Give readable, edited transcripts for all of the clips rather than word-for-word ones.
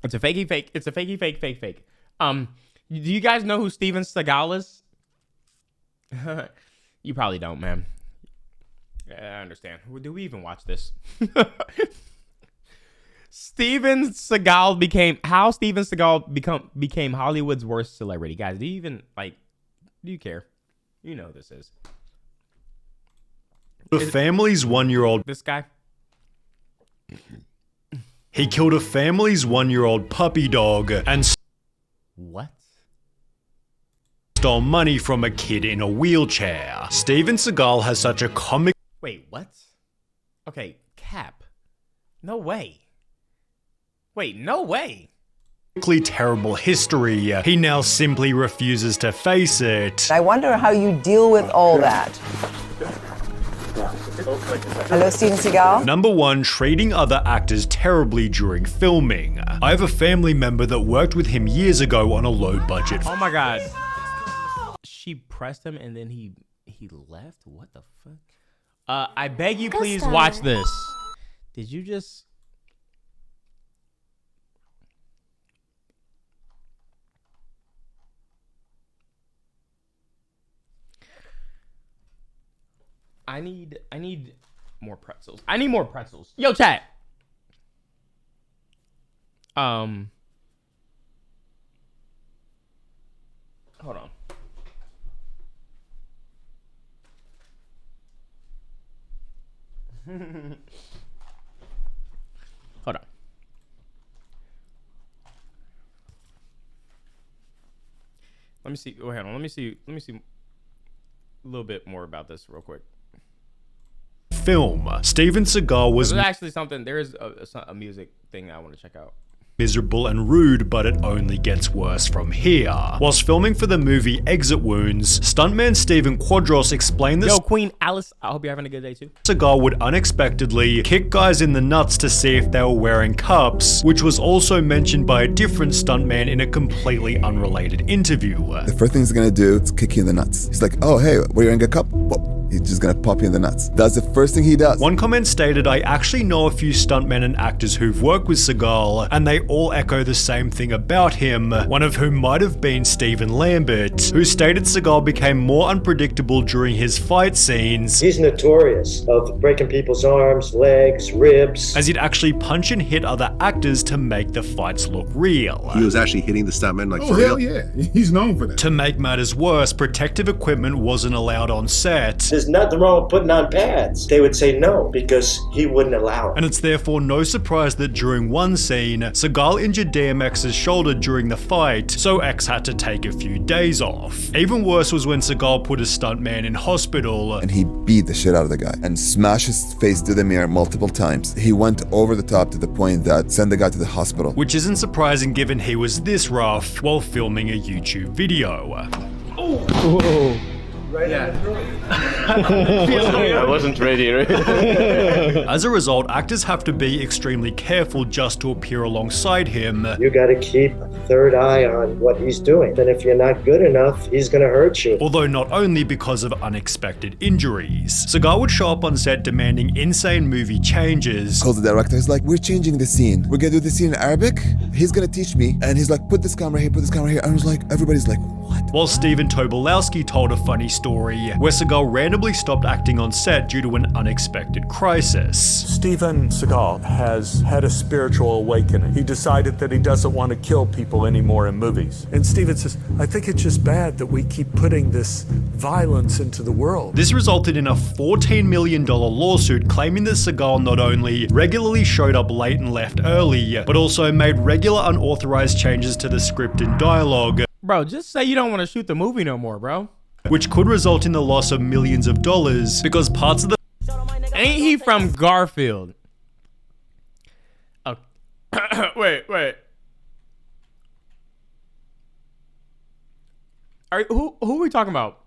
It's a fakey fake. It's a fakey fake fake fake. Do you guys know who Steven Seagal is? You probably don't, man. Yeah, I understand. Do we even watch this? Steven Seagal became Hollywood's worst celebrity. Guys, do you even do you care? You know who this is. The family's 1-year-old. This guy. He killed a family's 1-year-old puppy dog and What? stole money from a kid in a wheelchair. Steven Seagal has such a comic. Wait, what? Okay, Cap. No way. Wait, no way. Terrible history. He now simply refuses to face it. I wonder how you deal with all that. Hello, Steven Seagal. Number 1, treating other actors terribly during filming. I have a family member that worked with him years ago on a low budget. Oh my god. She pressed him and then he left? What the fuck? I beg you, please watch this. Did you just... I need more pretzels. I need more pretzels. Yo, chat. Hold on. Hold on. Let me see. Wait, hold on. Let me see a little bit more about this real quick. Film. Steven Seagal was There's actually something. There is a music thing I want to check out. miserable and rude, but it only gets worse from here. Whilst filming for the movie Exit Wounds, stuntman Stephen Quadros explained this. Yo, Queen Alice, I hope you're having a good day too. Seagal would unexpectedly kick guys in the nuts to see if they were wearing cups, which was also mentioned by a different stuntman in a completely unrelated interview. The first thing he's gonna do is kick you in the nuts. He's like, oh, hey, we're wearing a cup? Well, he's just gonna pop you in the nuts. That's the first thing he does. One comment stated, I actually know a few stuntmen and actors who've worked with Seagal, and they all echo the same thing about him, one of whom might have been Stephen Lambert, who stated Seagal became more unpredictable during his fight scenes. He's notorious of breaking people's arms, legs, ribs. As he'd actually punch and hit other actors to make the fights look real. He was actually hitting the stuntmen like for real? Yeah, he's known for that. To make matters worse, protective equipment wasn't allowed on set. There's nothing wrong with putting on pads. They would say no because he wouldn't allow it. And it's therefore no surprise that during one scene, Seagal injured DMX's shoulder during the fight, so X had to take a few days off. Even worse was when Seagal put a stuntman in hospital. And he beat the shit out of the guy and smashed his face to the mirror multiple times. He went over the top to the point that sent the guy to the hospital. Which isn't surprising given he was this rough while filming a YouTube video. Oh. Right. Yeah. I wasn't ready. Right? As a result, actors have to be extremely careful just to appear alongside him. You gotta keep a third eye on what he's doing. And if you're not good enough, he's gonna hurt you. Although not only because of unexpected injuries. Seagal would show up on set demanding insane movie changes. Calls the director, he's like, we're changing the scene. We're gonna do the scene in Arabic. He's gonna teach me. And he's like, put this camera here, put this camera here. And I was like, everybody's like, what? While Stephen Tobolowsky told a funny story where Seagal randomly stopped acting on set due to an unexpected crisis. Steven Seagal has had a spiritual awakening. He decided that he doesn't want to kill people anymore in movies. And Steven says, I think it's just bad that we keep putting this violence into the world. This resulted in a $14 million lawsuit claiming that Seagal not only regularly showed up late and left early, but also made regular unauthorized changes to the script and dialogue. Bro, just say you don't want to shoot the movie no more, bro. Which could result in the loss of millions of dollars because parts of the... Ain't he from Garfield? Oh. wait. Who are we talking about?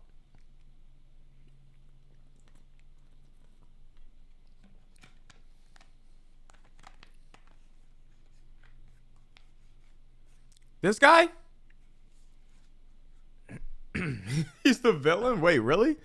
This guy? He's the villain? Wait, really?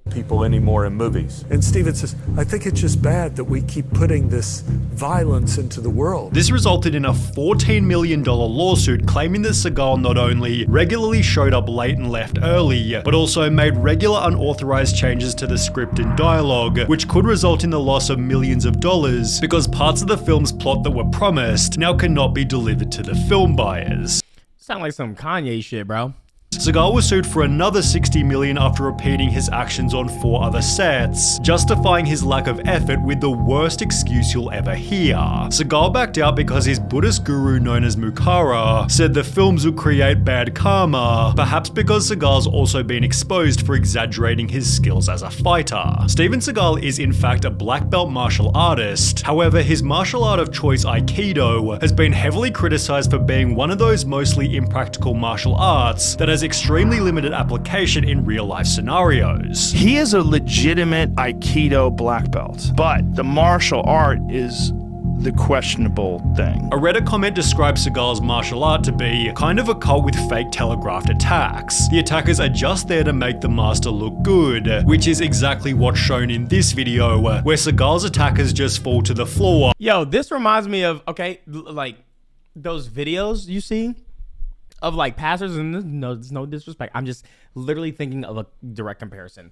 people anymore in movies. And Steven says, I think it's just bad that we keep putting this violence into the world. This resulted in a $14 million lawsuit claiming that Seagal not only regularly showed up late and left early, but also made regular unauthorized changes to the script and dialogue, which could result in the loss of millions of dollars because parts of the film's plot that were promised now cannot be delivered to the film buyers. Sound like some Kanye shit, bro. Seagal was sued for another $60 million after repeating his actions on 4 other sets, justifying his lack of effort with the worst excuse you'll ever hear. Seagal backed out because his Buddhist guru known as Mukara said the films would create bad karma, perhaps because Seagal's also been exposed for exaggerating his skills as a fighter. Steven Seagal is in fact a black belt martial artist, however his martial art of choice Aikido has been heavily criticized for being one of those mostly impractical martial arts that has extremely limited application in real life scenarios. He is a legitimate Aikido black belt, but the martial art is the questionable thing. A Reddit comment describes Seagal's martial art to be kind of a cult with fake telegraphed attacks. The attackers are just there to make the master look good, which is exactly what's shown in this video, where Seagal's attackers just fall to the floor. Yo, this reminds me of, okay, like those videos you see of like passers, and no, there's no disrespect. I'm just literally thinking of a direct comparison,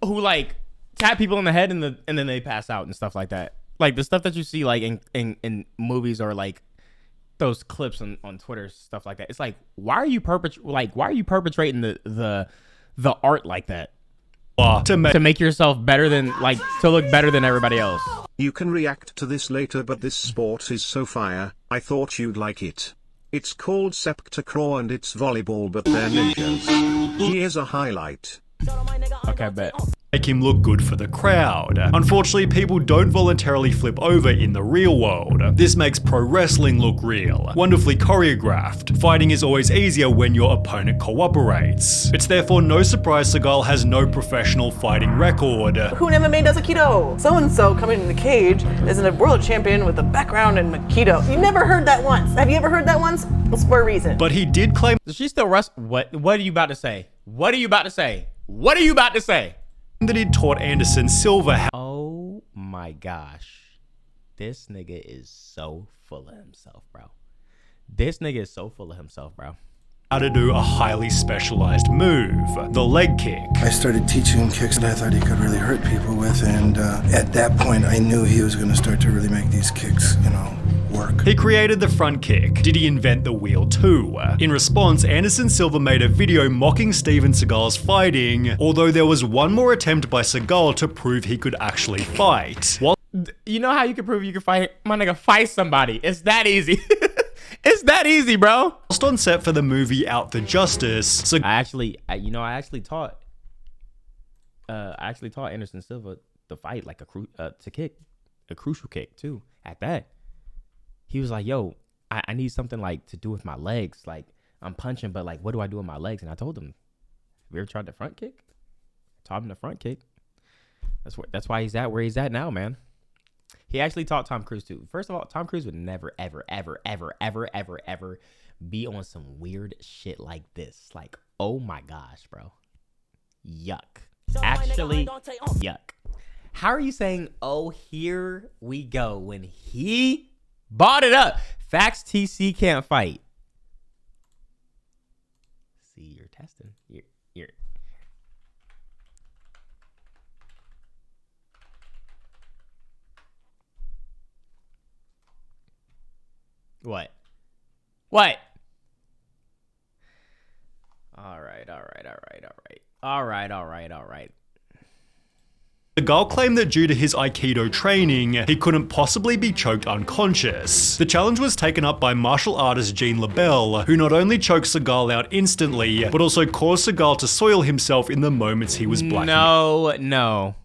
who like tap people in the head and then they pass out and stuff like that. Like the stuff that you see like in movies or like those clips on Twitter, stuff like that. It's like, why are you perpetrating the art like that? To make yourself better than, like, to look better than everybody else. You can react to this later, but this sport is so fire, I thought you'd like it. It's called Septicraw and it's volleyball, but they're ninjas. Here's a highlight. Okay, bet. Make him look good for the crowd. Unfortunately, people don't voluntarily flip over in the real world. This makes pro wrestling look real, wonderfully choreographed. Fighting is always easier when your opponent cooperates. It's therefore no surprise Seagal has no professional fighting record. Who in MMA does Aikido? So-and-so coming in the cage is a world champion with a background in Aikido. You never heard that once. Have you ever heard that once? It's for a reason. But he did claim— Does she still wrestle? What are you about to say? What are you about to say? What are you about to say? that he taught Anderson Silva how— Oh my gosh. This nigga is so full of himself, bro. This nigga is so full of himself, bro. How to do a highly specialized move, the leg kick. I started teaching him kicks that I thought he could really hurt people with, and at that point I knew he was going to start to really make these kicks, work. He created the front kick. Did he invent the wheel too? In response, Anderson Silva made a video mocking Steven Seagal's fighting, although there was one more attempt by Seagal to prove he could actually fight. You know how you can prove you can fight? My nigga, fight somebody. It's that easy. It's that easy, bro. Whilst on set for the movie Out for Justice, I actually taught Anderson Silva to fight like to kick a crucial kick too. At that, he was like, "Yo, I need something like to do with my legs. Like I'm punching, but like, what do I do with my legs?" And I told him, "Have you ever tried the front kick?" I taught him the front kick. That's why he's at where he's at now, man. He actually taught Tom Cruise too. First of all, Tom Cruise would never, ever, ever, ever, ever, ever, ever be on some weird shit like this. Like, oh my gosh, bro. Yuck. Actually, yuck. How are you saying, oh, here we go, when he bought it up? Facts TC can't fight. See, you're testing. You're What? All right. Seagal claimed that due to his Aikido training, he couldn't possibly be choked unconscious. The challenge was taken up by martial artist Jean LaBelle, who not only choked Seagal out instantly, but also caused Seagal to soil himself in the moments he was blacking out. No.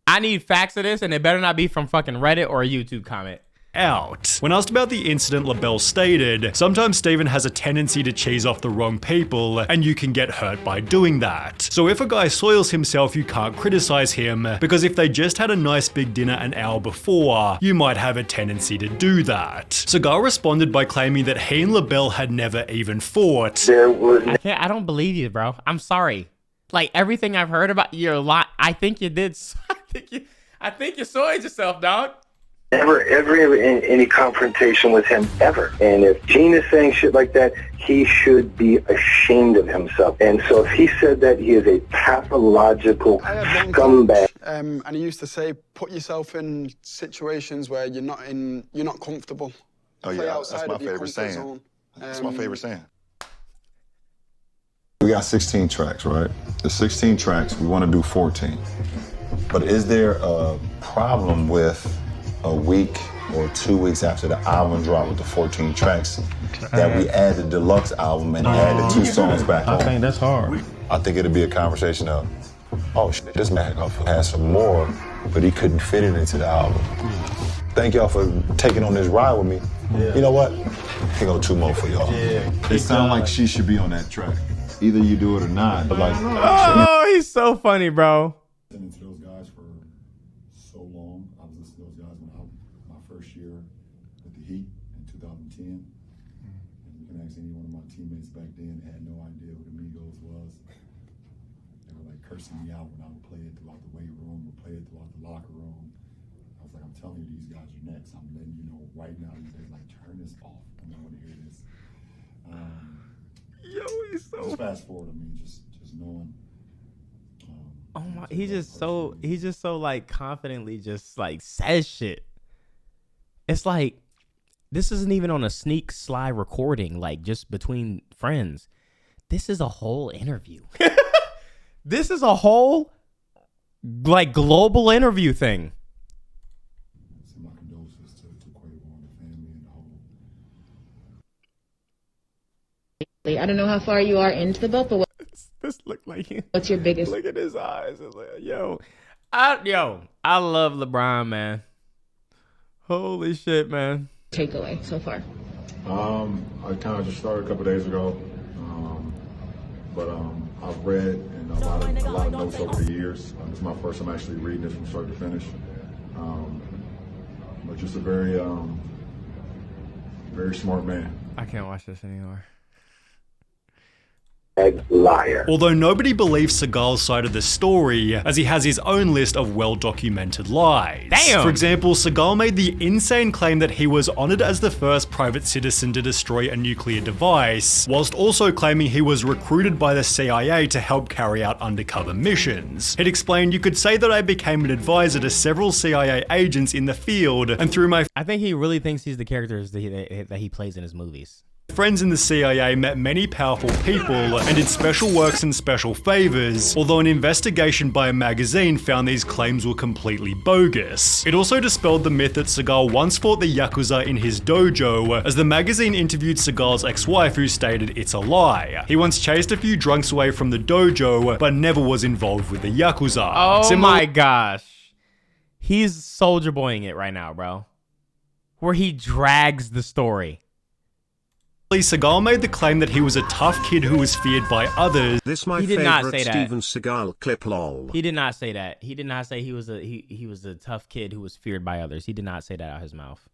I need facts of this, and it better not be from fucking Reddit or a YouTube comment. When asked about the incident, LaBelle stated, "Sometimes Steven has a tendency to cheese off the wrong people, and you can get hurt by doing that. So if a guy soils himself, you can't criticize him, because if they just had a nice big dinner an hour before, you might have a tendency to do that." Seagal responded by claiming that he and LaBelle had never even fought. I don't believe you, bro. I'm sorry. Like everything I've heard about you, a lot. I think you did. I think you soiled yourself, dog. Never in any confrontation with him ever. And if Gene is saying shit like that, he should be ashamed of himself. And so if he said that, he is a pathological scumbag. And he used to say, put yourself in situations where you're not comfortable. Oh yeah, that's my favorite saying. That's my favorite saying. We got 16 tracks, right? The 16 tracks, we want to do 14. But is there a problem with a week or 2 weeks after the album dropped with the 14 tracks that we add the deluxe album and add the 2 songs back on? I think that's hard. I think it'll be a conversation of, oh shit, this man has some more, but he couldn't fit it into the album. Thank y'all for taking on this ride with me. Yeah. You know what? Here go 2 more for y'all. Yeah. It sounds like she should be on that track. Either you do it or not. But like, oh, he's so funny, bro. Listening to those guys for so long. I was listening to those guys when my first year with the Heat in 2010. And you can ask any one of my teammates back then, they had no idea who the Migos was. They were like cursing me out when I would play it throughout the weight room, would play it throughout the locker room. I was like, I'm telling you, these guys are next. I'm letting you know right now. They're like, turn this off. I don't want to hear this. Yo, he's so. Just fast forward. I mean, just knowing. Oh my, he's just so like confidently just like says shit. It's like this isn't even on a sneak sly recording, like just between friends. This is a whole interview. This is a whole like global interview thing. My condolences to Quavo and the family and the whole. I don't know how far you are into the book, but this look like him. What's your biggest? Look at his eyes. It's like, I love LeBron, man. Holy shit, man. Takeaway so far. I kind of just started a couple days ago, but I've read and a lot of notes over the years. It's my first time actually reading this from start to finish. But just a very smart man. I can't watch this anymore. Liar. Although nobody believes Seagal's side of the story, as he has his own list of well-documented lies. Damn! For example, Seagal made the insane claim that he was honored as the first private citizen to destroy a nuclear device, whilst also claiming he was recruited by the CIA to help carry out undercover missions. He'd explained, "You could say that I became an advisor to several CIA agents in the field, and through my..." I think he really thinks he's the characters that he plays in his movies. Friends in the CIA met many powerful people and did special works and special favors, although an investigation by a magazine found these claims were completely bogus. It also dispelled the myth that Seagal once fought the Yakuza in his dojo, as the magazine interviewed Seagal's ex-wife who stated it's a lie. He once chased a few drunks away from the dojo, but never was involved with the Yakuza. Oh my gosh. He's soldier boying it right now, bro. Where he drags the story. Seagal made the claim that he was a tough kid who was feared by others. This my favorite Steven Seagal clip, lol. He did not say that. He did not say he was a tough kid who was feared by others. He did not say that out of his mouth.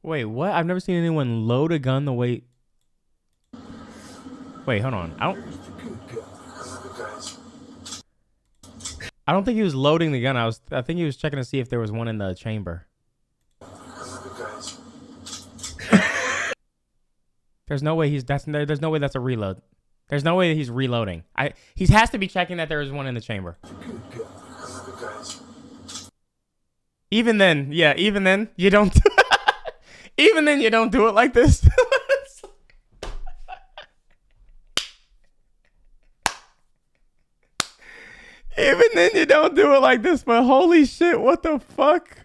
Wait, what? I've never seen anyone load a gun the way... Wait, hold on. I don't think he was loading the gun. I think he was checking to see if there was one in the chamber. There's no way there's no way that's a reload. There's no way that he's reloading. He has to be checking that there is one in the chamber. Even then, you don't even then you don't do it like this. Even then you don't do it like this, but holy shit, what the fuck?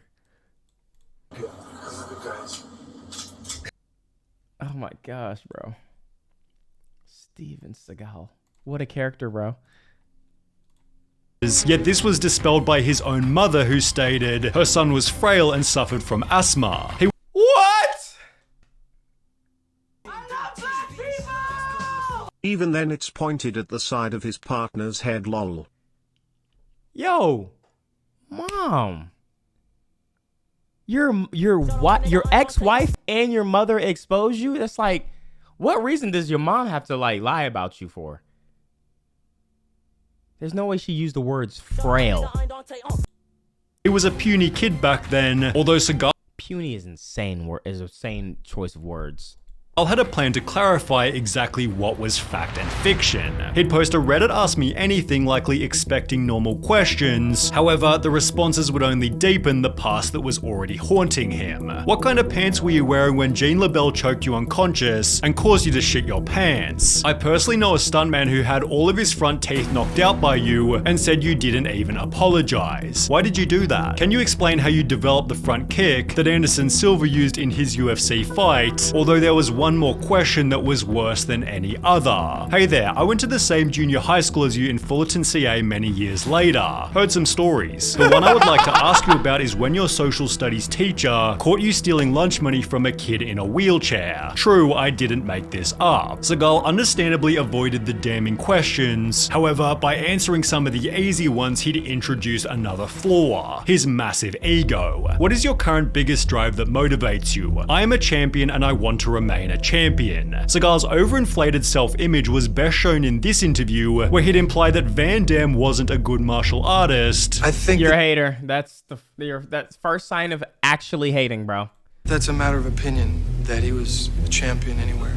Oh my gosh, bro. Steven Seagal. What a character, bro. Yet this was dispelled by his own mother, who stated her son was frail and suffered from asthma. What? Even then it's pointed at the side of his partner's head, lol. Yo, mom. Your ex-wife and your mother exposed you? That's like, what reason does your mom have to like lie about you for? There's no way she used the words frail. He was a puny kid back then, although Seagal Puny is insane choice of words. had a plan to clarify exactly what was fact and fiction. He'd post a Reddit Ask Me Anything, likely expecting normal questions. However, the responses would only deepen the past that was already haunting him. What kind of pants were you wearing when Jean LaBelle choked you unconscious and caused you to shit your pants? I personally know a stuntman who had all of his front teeth knocked out by you and said you didn't even apologize. Why did you do that? Can you explain how you developed the front kick that Anderson Silva used in his UFC fight? Although there was one more question that was worse than any other. Hey there, I went to the same junior high school as you in Fullerton, CA many years later. Heard some stories. The one I would like to ask you about is when your social studies teacher caught you stealing lunch money from a kid in a wheelchair. True, I didn't make this up. Seagal understandably avoided the damning questions. However, by answering some of the easy ones, he'd introduce another flaw: his massive ego. What is your current biggest drive that motivates you? I am a champion and I want to remain a champion. Seagal's overinflated self-image was best shown in this interview, where he'd implied that Van Damme wasn't a good martial artist. I think you're a hater. That's that's first sign of actually hating, bro. that's a matter of opinion, that he was a champion anywhere.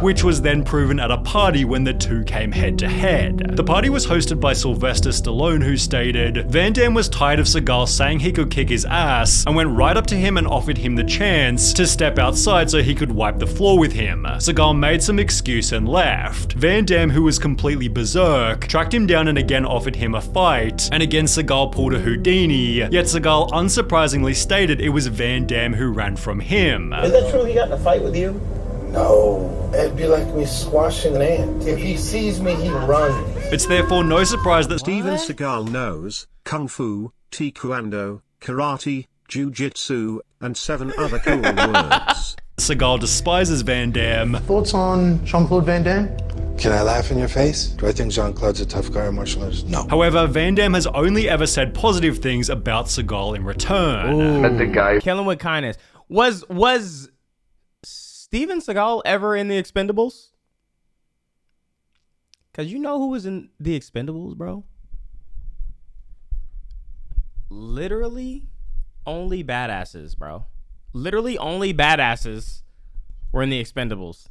Which was then proven at a party when the two came head to head. The party was hosted by Sylvester Stallone, who stated, Van Damme was tired of Seagal saying he could kick his ass and went right up to him and offered him the chance to step outside so he could wipe the floor with him. Seagal made some excuse and left. Van Damme, who was completely berserk, tracked him down and again offered him a fight, and again Seagal pulled a Houdini, yet Seagal unsurprisingly stated it was Van Damme who ran from him. Is that true he got in a fight with you? No, it'd be like me squashing an ant. If he sees me, he runs. It's therefore no surprise that Steven Seagal knows Kung Fu, Taekwondo, Karate, Jiu-Jitsu, and 7 other cool words. Seagal despises Van Damme. Thoughts on Jean-Claude Van Damme? Can I laugh in your face? Do I think Jean-Claude's a tough guy in martial arts? No. However, Van Damme has only ever said positive things about Seagal in return. Met the guy. Kill him with kindness. Was Steven Seagal ever in the Expendables? Because you know who was in the Expendables, bro? Literally only badasses, bro. Literally only badasses were in the Expendables.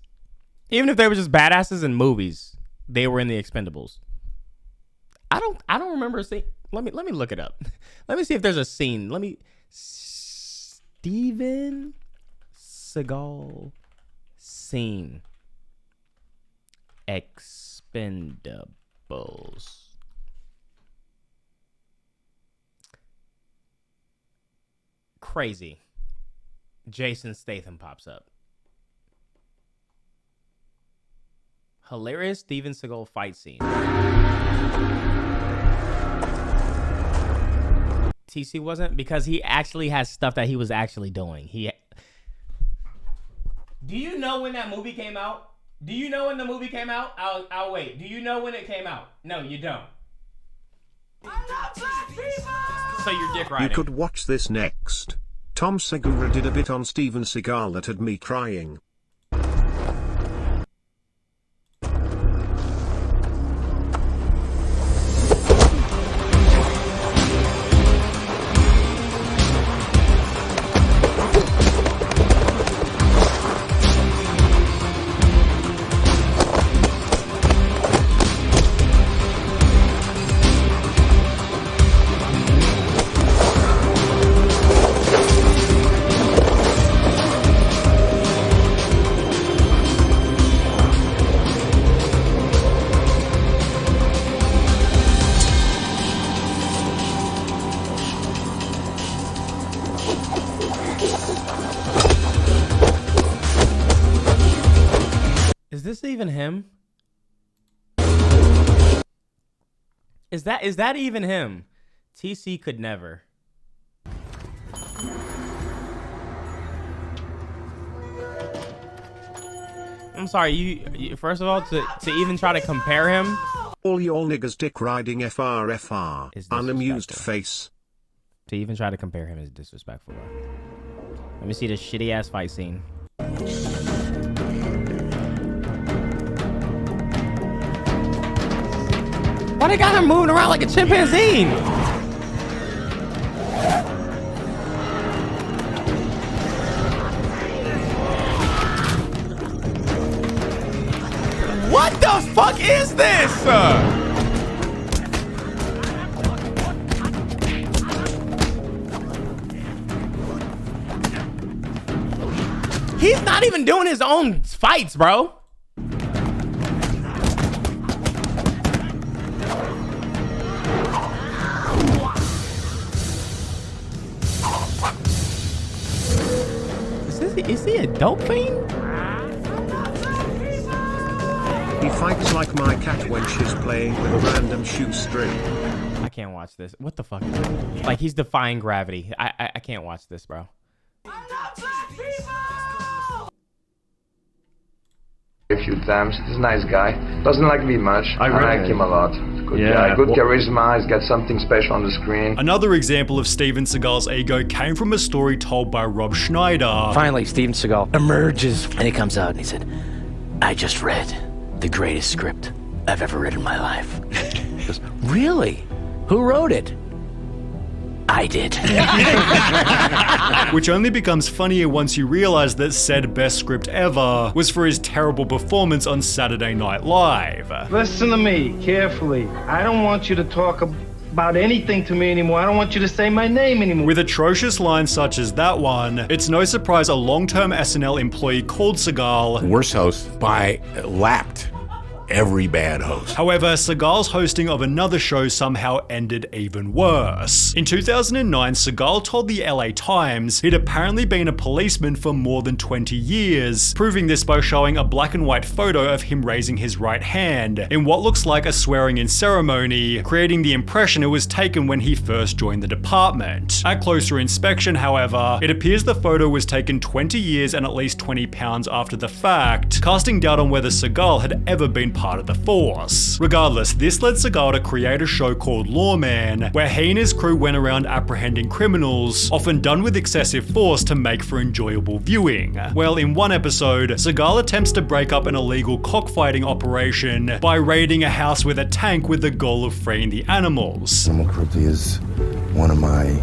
Even if they were just badasses in movies, they were in the Expendables. I don't remember a scene. Let me look it up. Let me see if there's a scene. Steven Seagal scene. Expendables. Crazy. Jason Statham pops up. Hilarious Steven Seagal fight scene. TC wasn't, because he actually has stuff that he was actually doing. Do you know when that movie came out? Do you know when the movie came out? I'll wait. Do you know when it came out? No, you don't. I love black people! So you're dick riding. You could watch this next. Tom Segura did a bit on Steven Seagal that had me crying. Is this even him? Is that even him? TC could never. I'm sorry. You first of all to even try to compare him. All your niggas dick riding FR. Unamused face. To even try to compare him is disrespectful. Let me see this shitty ass fight scene. Why they got him moving around like a chimpanzee? What the fuck is this? He's not even doing his own fights, bro. Is he a dope fiend? He fights like my cat when she's playing with a random shoestring. I can't watch this. What the fuck? Like, he's defying gravity. I can't watch this, bro. A few times. He's a nice guy. Doesn't like me much. I like him a lot. Good guy. Good charisma. He's got something special on the screen. Another example of Steven Seagal's ego came from a story told by Rob Schneider. Finally, Steven Seagal emerges and he comes out and he said, I just read the greatest script I've ever read in my life. He goes, really? Who wrote it? I did. Which only becomes funnier once you realize that said best script ever was for his terrible performance on Saturday Night Live. Listen to me carefully. I don't want you to talk about anything to me anymore. I don't want you to say my name anymore. With atrocious lines such as that one, it's no surprise a long-term SNL employee called Seagal worst host by lapped every bad host. However, Seagal's hosting of another show somehow ended even worse. In 2009, Seagal told the LA Times he'd apparently been a policeman for more than 20 years, proving this by showing a black and white photo of him raising his right hand in what looks like a swearing-in ceremony, creating the impression it was taken when he first joined the department. At closer inspection, however, it appears the photo was taken 20 years and at least 20 pounds after the fact, casting doubt on whether Seagal had ever been part of the force. Regardless, this led Seagal to create a show called Lawman, where he and his crew went around apprehending criminals, often done with excessive force to make for enjoyable viewing. Well, in one episode, Seagal attempts to break up an illegal cockfighting operation by raiding a house with a tank with the goal of freeing the animals. Animal cruelty is one of my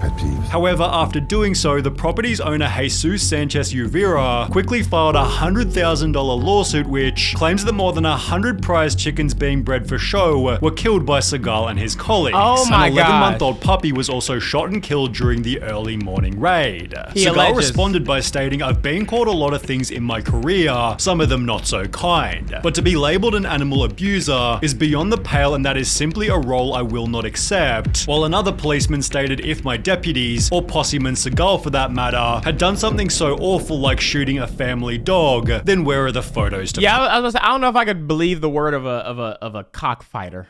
pet peeves. However, after doing so, the property's owner Jesus Sanchez Uvera quickly filed a $100,000 lawsuit which claims that more than 100 prize chickens being bred for show were killed by Seagal and his colleagues. Oh my God. An 11-month-old puppy was also shot and killed during the early morning raid. Seagal responded by stating, I've been called a lot of things in my career, some of them not so kind. But to be labeled an animal abuser is beyond the pale and that is simply a role I will not accept. While another policeman stated if my deputies, or Posseman Seagal for that matter, had done something so awful like shooting a family dog, then where are the photos to Yeah, I was gonna say, I don't know if I could believe the word of a cockfighter.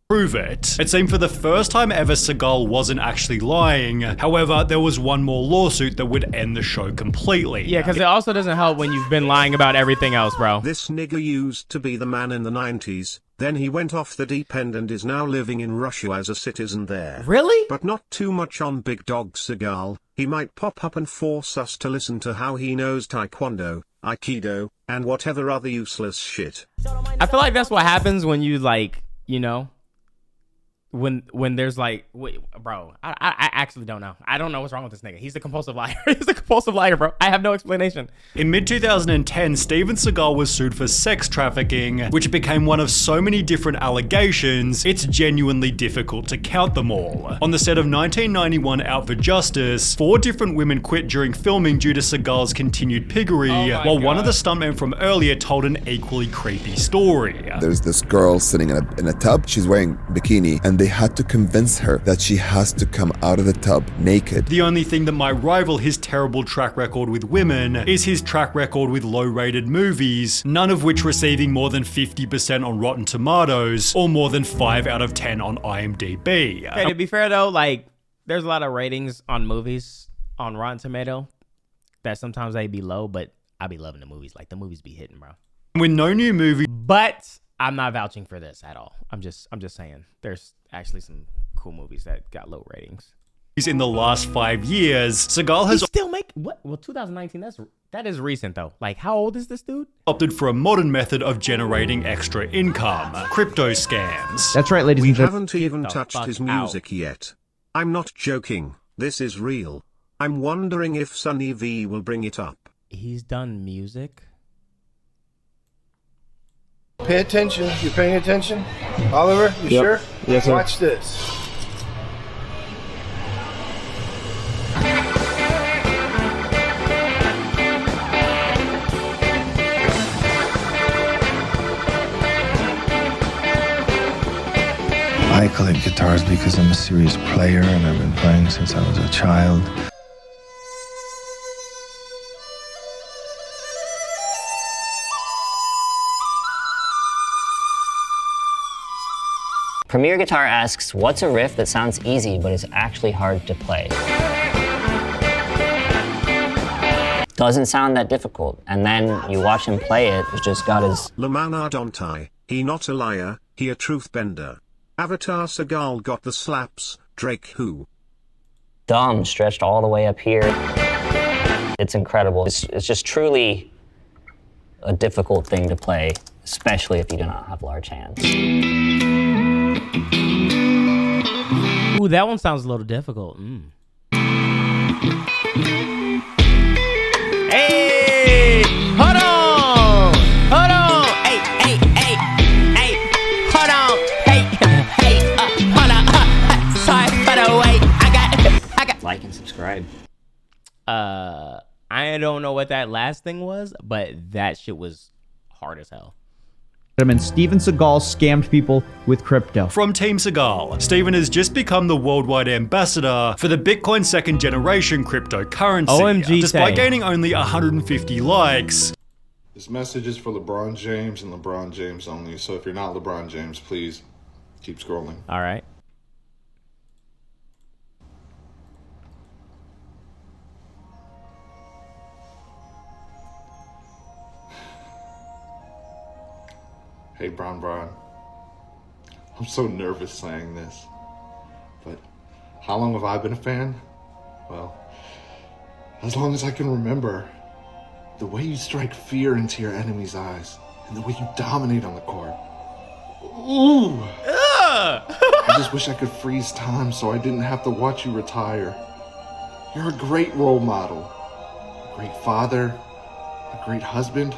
Prove it. It seemed for the first time ever Seagal wasn't actually lying. However, there was one more lawsuit that would end the show completely. Yeah, because it also doesn't help when you've been lying about everything else, bro. This nigga used to be the man in the 90s. Then he went off the deep end and is now living in Russia as a citizen there. Really? But not too much on Big Dog Seagal. He might pop up and force us to listen to how he knows Taekwondo, Aikido, and whatever other useless shit. I feel like that's what happens when you, like, you know, when there's like, wait, bro, I actually don't know. I don't know what's wrong with this nigga. He's a compulsive liar. He's a compulsive liar, bro. I have no explanation. In mid-2010, Steven Seagal was sued for sex trafficking, which became one of so many different allegations, it's genuinely difficult to count them all. On the set of 1991 Out for Justice, 4 different women quit during filming due to Seagal's continued piggery, while one of the stuntmen from earlier told an equally creepy story. There's this girl sitting in a tub. She's wearing bikini, and they had to convince her that she has to come out of the tub naked. The only thing that might rival his terrible track record with women is his track record with low-rated movies, none of which receiving more than 50% on Rotten Tomatoes, or more than 5 out of 10 on IMDb. Okay, to be fair though, like, there's a lot of ratings on movies on Rotten Tomato. that sometimes they be low, but I be loving the movies. Like the movies be hitting, bro. With no new movie, but I'm not vouching for this at all. I'm just saying there's actually some cool movies that got low ratings. In the last 5 years, Seagal has still make what? Well, 2019. That is recent though. Like, how old is this dude? Opted for a modern method of generating extra income: crypto scams. That's right, ladies and gentlemen. We haven't even touched his music yet. I'm not joking. This is real. I'm wondering if Sunny V will bring it up. He's done music. Pay attention. You paying attention? Oliver, you sure? Yes, sir. Watch this. I collect guitars because I'm a serious player and I've been playing since I was a child. Premier Guitar asks, what's a riff that sounds easy but is actually hard to play? Doesn't sound that difficult, and then you watch him play it, it's just got his... ImDOntai, he not a liar, he a truth bender. Avatar Seagal got the slaps, Drake who? Thumb stretched all the way up here. It's incredible. It's just truly a difficult thing to play, especially if you do not have large hands. Ooh, that one sounds a little difficult. Hey, hold on, hey, hold on, hey, hold on, sorry for the wait. I got. Like and subscribe. I don't know what that last thing was, but that shit was hard as hell. Steven Seagal scammed people with crypto. From Team Seagal, Steven has just become the worldwide ambassador for the Bitcoin second generation cryptocurrency. OMG, despite gaining only 150 likes. This message is for LeBron James and LeBron James only. So if you're not LeBron James, please keep scrolling. All right. Hey, Bron. I'm so nervous saying this, but how long have I been a fan? Well, as long as I can remember. The way you strike fear into your enemy's eyes, and the way you dominate on the court. Ooh! I just wish I could freeze time so I didn't have to watch you retire. You're a great role model, a great father, a great husband.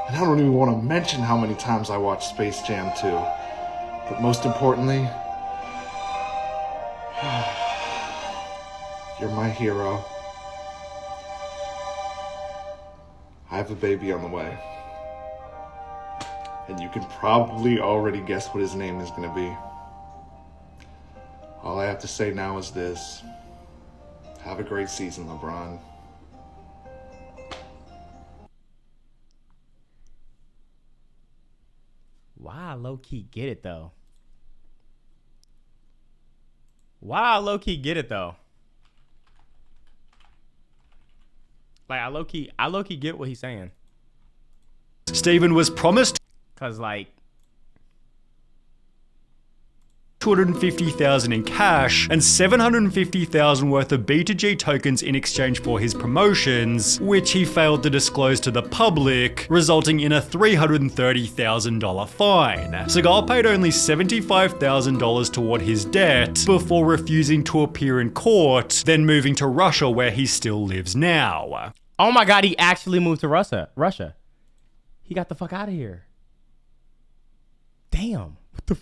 And I don't even want to mention how many times I watched Space Jam 2. But most importantly, you're my hero. I have a baby on the way. And you can probably already guess what his name is going to be. All I have to say now is this. Have a great season, LeBron. Wow, low-key get it though. Wow, low-key get it though. Like I low-key get what he's saying. Steven was promised Cause like $250,000 in cash and $750,000 worth of B2G tokens in exchange for his promotions, which he failed to disclose to the public, resulting in a $330,000 fine. Seagal paid only $75,000 toward his debt before refusing to appear in court, then moving to Russia where he still lives now. Oh my God, he actually moved to Russia. He got the fuck out of here. Damn. What the